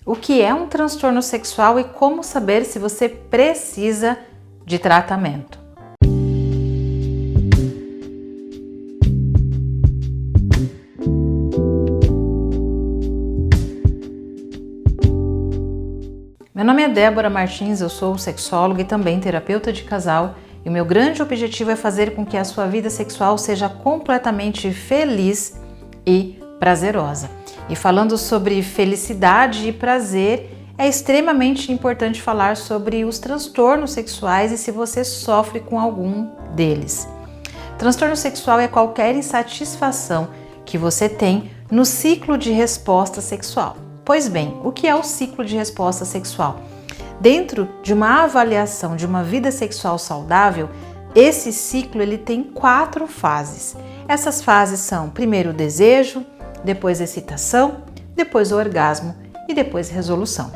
O que é um transtorno sexual e como saber se você precisa de tratamento. Meu nome é Débora Martins, eu sou sexóloga e também terapeuta de casal, e o meu grande objetivo é fazer com que a sua vida sexual seja completamente feliz e prazerosa. E falando sobre felicidade e prazer, é extremamente importante falar sobre os transtornos sexuais e se você sofre com algum deles. Transtorno sexual é qualquer insatisfação que você tem no ciclo de resposta sexual. Pois bem, o que é o ciclo de resposta sexual? Dentro de uma avaliação de uma vida sexual saudável, esse ciclo ele tem 4 fases. Essas fases são primeiro o desejo, depois excitação, depois o orgasmo e depois resolução.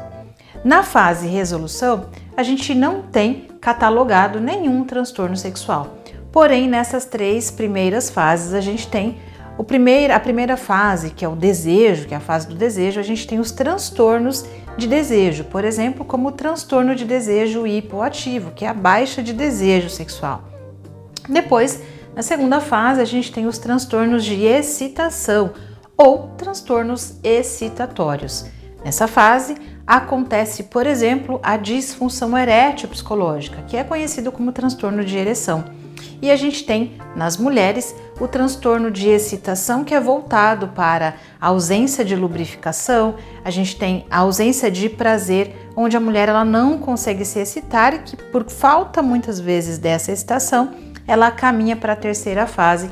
Na fase resolução, a gente não tem catalogado nenhum transtorno sexual. Porém, nessas 3 primeiras fases, a gente tem a primeira fase, que é o desejo, que é a fase do desejo, a gente tem os transtornos de desejo, por exemplo, como o transtorno de desejo hipoativo, que é a baixa de desejo sexual. Depois, na segunda fase, a gente tem os transtornos de excitação ou transtornos excitatórios. Nessa fase, acontece, por exemplo, a disfunção erétil psicológica, que é conhecido como transtorno de ereção. E a gente tem, nas mulheres, o transtorno de excitação, que é voltado para a ausência de lubrificação, a gente tem a ausência de prazer, onde a mulher ela não consegue se excitar e que, por falta muitas vezes dessa excitação, ela caminha para a terceira fase,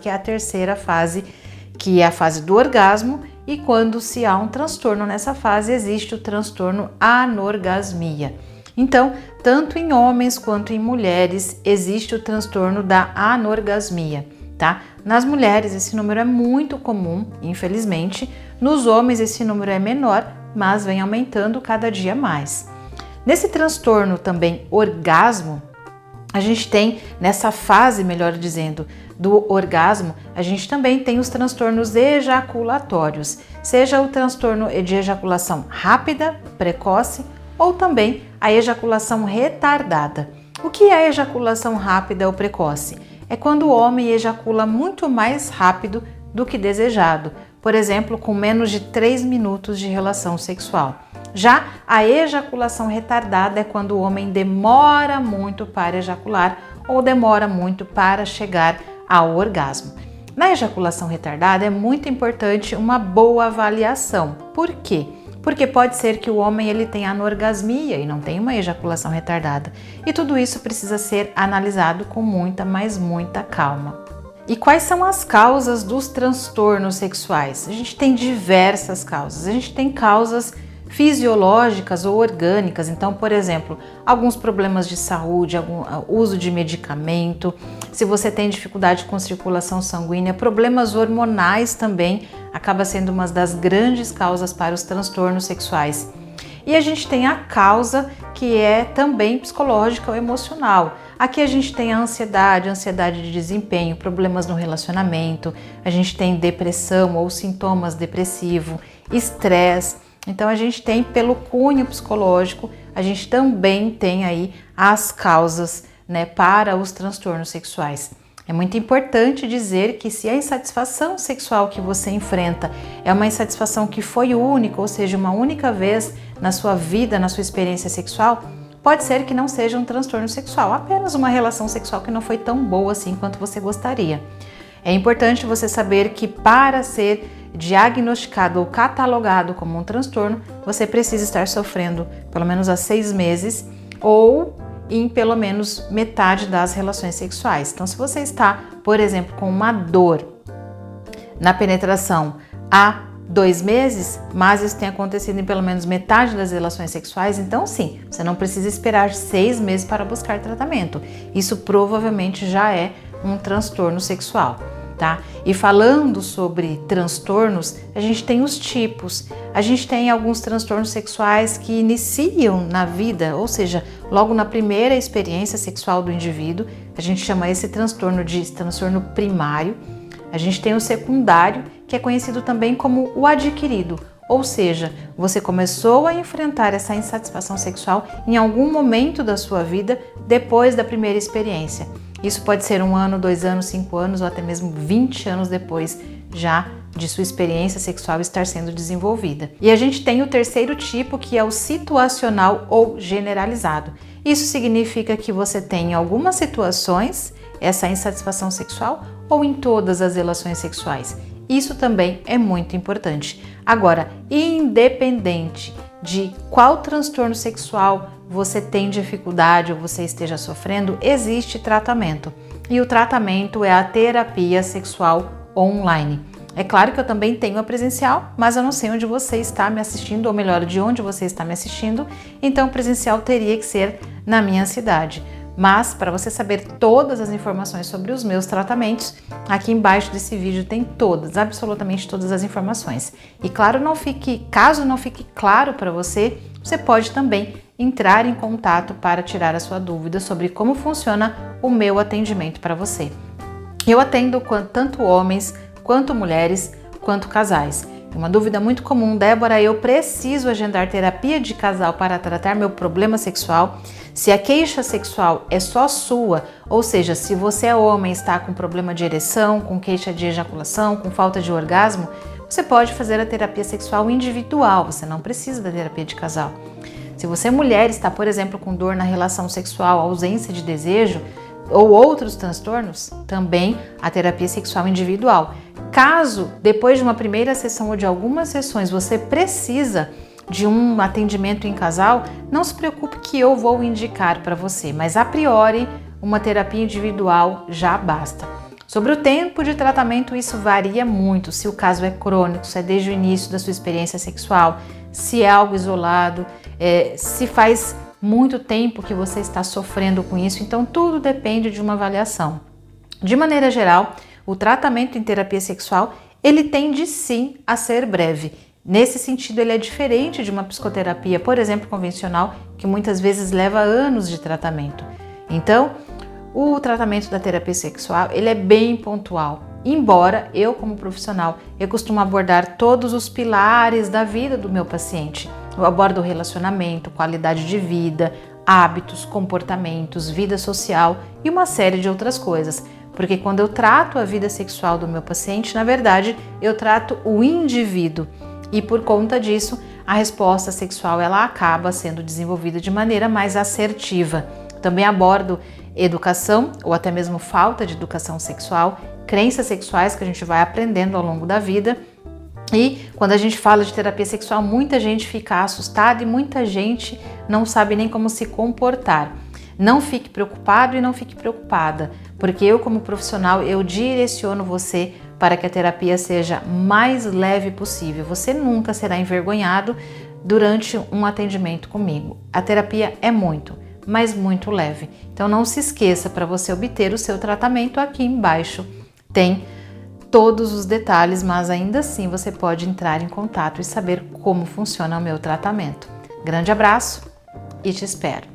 que é a fase do orgasmo, e quando se há um transtorno nessa fase, existe o transtorno anorgasmia. Então, tanto em homens quanto em mulheres, existe o transtorno da anorgasmia, tá? Nas mulheres, esse número é muito comum, infelizmente. Nos homens, esse número é menor, mas vem aumentando cada dia mais. Nesse transtorno também orgasmo, a gente tem, nessa fase, melhor dizendo, do orgasmo, a gente também tem os transtornos ejaculatórios, seja o transtorno de ejaculação rápida, precoce, ou também a ejaculação retardada. O que é a ejaculação rápida ou precoce? É quando o homem ejacula muito mais rápido do que desejado, por exemplo, com menos de 3 minutos de relação sexual. Já a ejaculação retardada é quando o homem demora muito para ejacular ou demora muito para chegar ao orgasmo. Na ejaculação retardada é muito importante uma boa avaliação. Por quê? Porque pode ser que o homem ele tenha anorgasmia e não tenha uma ejaculação retardada. E tudo isso precisa ser analisado com muita, mas muita calma. E quais são as causas dos transtornos sexuais? A gente tem diversas causas. A gente tem causas fisiológicas ou orgânicas. Então, por exemplo, alguns problemas de saúde, algum uso de medicamento, se você tem dificuldade com circulação sanguínea, problemas hormonais também acaba sendo uma das grandes causas para os transtornos sexuais. E a gente tem a causa que é também psicológica ou emocional. Aqui a gente tem a ansiedade de desempenho, problemas no relacionamento, a gente tem depressão ou sintomas depressivos, estresse. Então a gente tem pelo cunho psicológico, a gente também tem aí as causas, né, para os transtornos sexuais. É muito importante dizer que se a insatisfação sexual que você enfrenta é uma insatisfação que foi única, ou seja, uma única vez na sua vida, na sua experiência sexual, pode ser que não seja um transtorno sexual, apenas uma relação sexual que não foi tão boa assim quanto você gostaria. É importante você saber que para ser diagnosticado ou catalogado como um transtorno, você precisa estar sofrendo pelo menos há 6 meses ou em pelo menos metade das relações sexuais. Então, se você está, por exemplo, com uma dor na penetração há 2 meses, mas isso tem acontecido em pelo menos metade das relações sexuais, então sim, você não precisa esperar 6 meses para buscar tratamento. Isso provavelmente já é um transtorno sexual. Tá? E falando sobre transtornos, a gente tem os tipos. A gente tem alguns transtornos sexuais que iniciam na vida, ou seja, logo na primeira experiência sexual do indivíduo. A gente chama esse transtorno de transtorno primário. A gente tem o secundário, que é conhecido também como o adquirido, Ou seja, você começou a enfrentar essa insatisfação sexual em algum momento da sua vida depois da primeira experiência. Isso pode ser 1 ano, 2 anos, 5 anos ou até mesmo 20 anos depois já de sua experiência sexual estar sendo desenvolvida. E a gente tem o terceiro tipo, que é o situacional ou generalizado. Isso significa que você tem em algumas situações essa insatisfação sexual ou em todas as relações sexuais. Isso também é muito importante. Agora, independente de qual transtorno sexual você tem dificuldade ou você esteja sofrendo, existe tratamento. E o tratamento é a terapia sexual online. É claro que eu também tenho a presencial, mas eu não sei onde você está me assistindo, ou melhor, de onde você está me assistindo, então presencial teria que ser na minha cidade. Mas para você saber todas as informações sobre os meus tratamentos, aqui embaixo desse vídeo tem todas, absolutamente todas as informações. E claro, caso não fique claro para você, você pode também entrar em contato para tirar a sua dúvida sobre como funciona o meu atendimento para você. Eu atendo tanto homens, quanto mulheres, quanto casais. Uma dúvida muito comum: Débora, eu preciso agendar terapia de casal para tratar meu problema sexual? Se a queixa sexual é só sua, ou seja, se você é homem e está com problema de ereção, com queixa de ejaculação, com falta de orgasmo, você pode fazer a terapia sexual individual, você não precisa da terapia de casal. Se você é mulher e está, por exemplo, com dor na relação sexual, ausência de desejo ou outros transtornos, também a terapia sexual individual. Caso, depois de uma primeira sessão ou de algumas sessões, você precisa de um atendimento em casal, não se preocupe que eu vou indicar para você, mas a priori, uma terapia individual já basta. Sobre o tempo de tratamento, isso varia muito, se o caso é crônico, se é desde o início da sua experiência sexual, se é algo isolado, se faz muito tempo que você está sofrendo com isso, então tudo depende de uma avaliação. De maneira geral, o tratamento em terapia sexual, ele tende sim a ser breve. Nesse sentido, ele é diferente de uma psicoterapia, por exemplo, convencional, que muitas vezes leva anos de tratamento. Então, o tratamento da terapia sexual, ele é bem pontual. Embora eu, como profissional, eu costumo abordar todos os pilares da vida do meu paciente. Eu abordo o relacionamento, qualidade de vida, hábitos, comportamentos, vida social e uma série de outras coisas. Porque quando eu trato a vida sexual do meu paciente, na verdade, eu trato o indivíduo. E por conta disso, a resposta sexual ela acaba sendo desenvolvida de maneira mais assertiva. Também abordo educação ou até mesmo falta de educação sexual, crenças sexuais que a gente vai aprendendo ao longo da vida. E quando a gente fala de terapia sexual, muita gente fica assustada e muita gente não sabe nem como se comportar. Não fique preocupado e não fique preocupada, porque eu, como profissional, eu direciono você para que a terapia seja mais leve possível. Você nunca será envergonhado durante um atendimento comigo. A terapia é muito, mas muito leve. Então não se esqueça, para você obter o seu tratamento, aqui embaixo tem todos os detalhes, mas ainda assim você pode entrar em contato e saber como funciona o meu tratamento. Grande abraço e te espero!